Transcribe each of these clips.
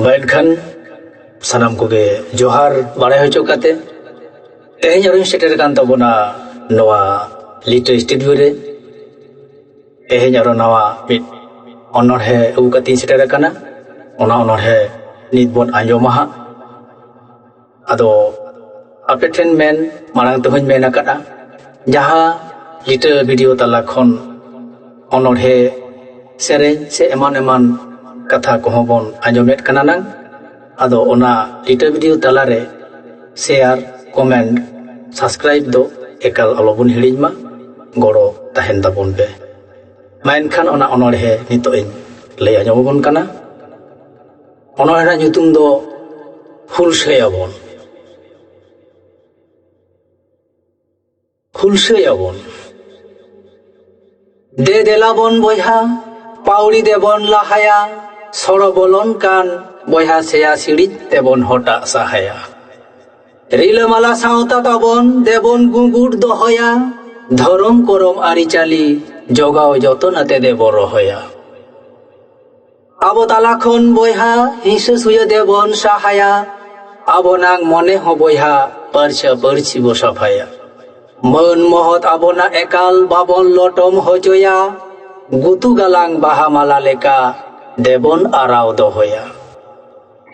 बैठखन sanam koge johar barai hocho kate tehen aron seter kan tabona noa LITA studio re tehen aro nawa mit Anarhe agu katin seter kana ona Anarhe nit bon anjomaha ado ape ten men marang to men akada jaha LITA video tala khon Anarhe sereng se eman katha kohon bon anjomet kana nang ado ona LITA video talare share comment subscribe do ekal alobun hilijma goro tahen tabon be mainkhan ona Anarhe nito in lay anjomabon kana Anarhe nyutum do Hulsayabon de delabon boyha pauri debon lahaya sorobolon kan boyha seya sirit debon hota sahaya rilamala sawnta tabon debon gugur dohoya ধরম করম আরিচালি জগাও যতনাতে দেব রহয়া আবো তালাখন বইহা হিংসু সুয় দেবন সাহায়া আবনাং মনে হ বইহা পারছা পারছি বসাফায়া মন মহৎ আবনা একাল বাবন লটম হজয়া গুতু গালাং বাহামালা লেকা দেবন আরাও দহয়া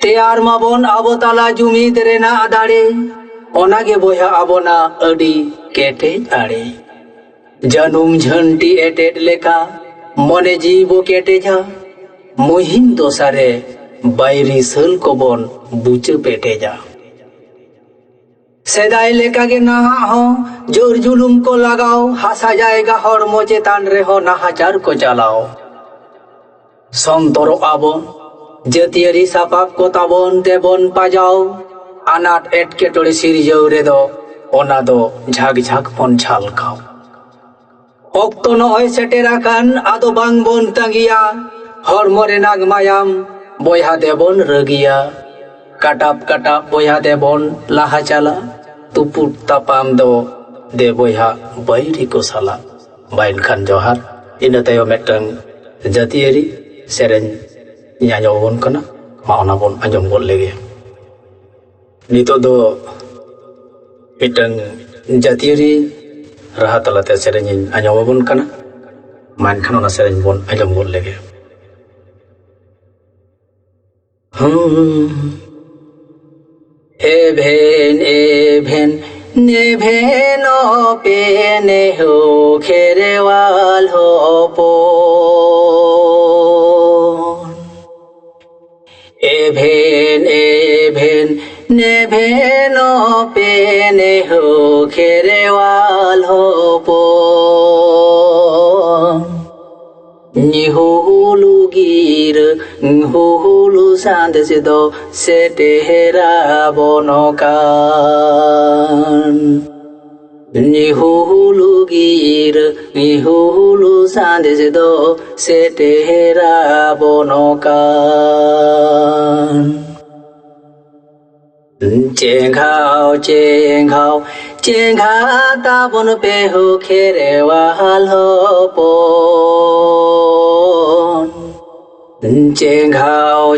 তেয়ার মাবন আবতালা জুমিদ রেনা আদাড়ে অনাগে বইহা আবনা আডি কেটে আড়ে জানুম ঝন্টি এটেট লেখা মনে জীব কেটে যা মহিম দোসারে বাইরি সল কবন বুচে পেটে যা সেদাই লেকাগে না হ জোর জুলুম কো লাগাও হাসা জায়গা হর মোচে তান রেহ নাহাচার কো চালাও সন্তর আবন জাতিয়ারি সাপাপ কো তাবন দেবন পাজাও আনাট এটকে টড়ে সিরজৌ রে দো ওনা দো ঝাক ঝাক পন ঝাল খাও অক্ত নয় সেটের আকান আদো বাংবন তাঙ্গিয়া হরমরে নাগ মায়াম বইহা দেবন রগিয়া কাটাপ কাটাপ বইহা দেবন লাহা চালা তুপুর তাপাম দো দে বইহা বাইরি ko sala mainkhan johar ina tayo metang jatiari sereng nyanyawon kana mauna bon anjom gol lege nito do mitang jatiari raha talate sereng anyawon kana mainkhan ona sereng bon anjom gol lege Even neven opene ho kherewal ho pon Even neven opene ho kherewal ho pon Nihulu gir hulu sandesido setehera bonokan Nihulu gir hulu sandesido setehera bonokan Cengkhao cengkha tabon peho kherewal ho pon Cengkhao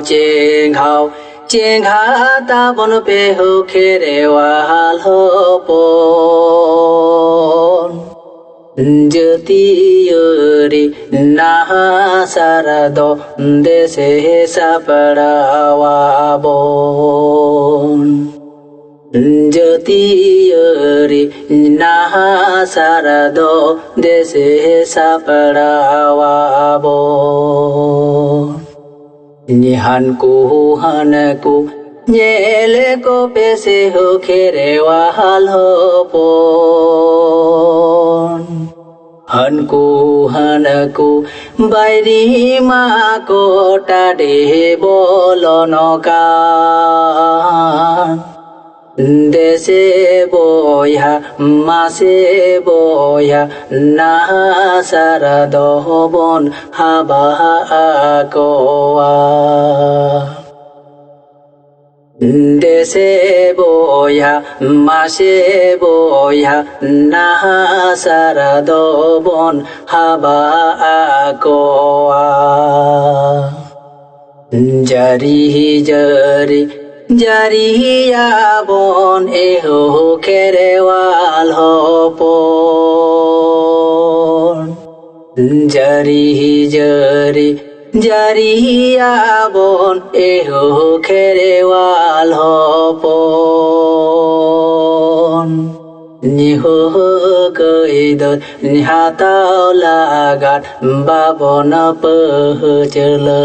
cengkha tabon peho kherewal ho pon Jatiyari naha sarado dese saprawabon Jatiyari naha sarado dese saprawabon Nihanku hanku nyele ko pese ho kherewal ho pon Hanku bairi ma kota de bolonokan Dese boya mase boya naha saradobon haba akoa Dese boya mase boya naha saradobon haba akoa জারি জারি জারিয়াবন এহো খেরেওয়াল হপন জারি জারি জারিয়াবন এহো খেরেওয়াল হপন নিহো কইদর নিহাতাও লাগাত বাবন পহচলা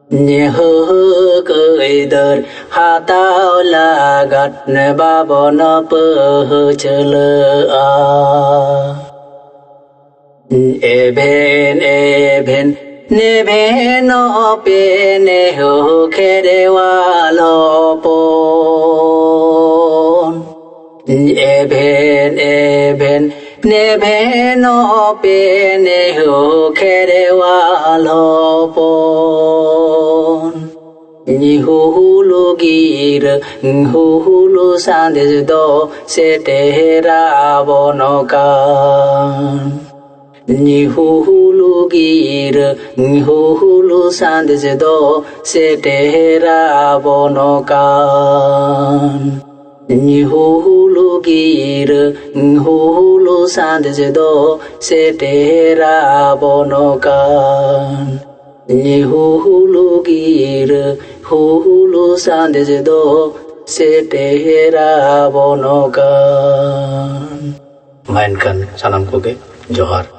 নিহো কইদর হাতাও লাগাত বাবন পহচলা এভেন এভেন নেভেন পেনে হো খেরেওয়াল হপন এভেন এভেন নেভেন পেনে হো খেরেওয়াল হপন নিহুলু Gir Hulu সান্দেশ দো সেটেরা বনকান নিহুলু Gir Hulu সান্দেশ দো সেটেরা বনকান নিহুলু গির হুলু সান্দেশ দো সেটেরা বনকান নিহুলু গির হুলু সান্দেশ দো সেটেরা বনকান। Mainkan sanam koge johar.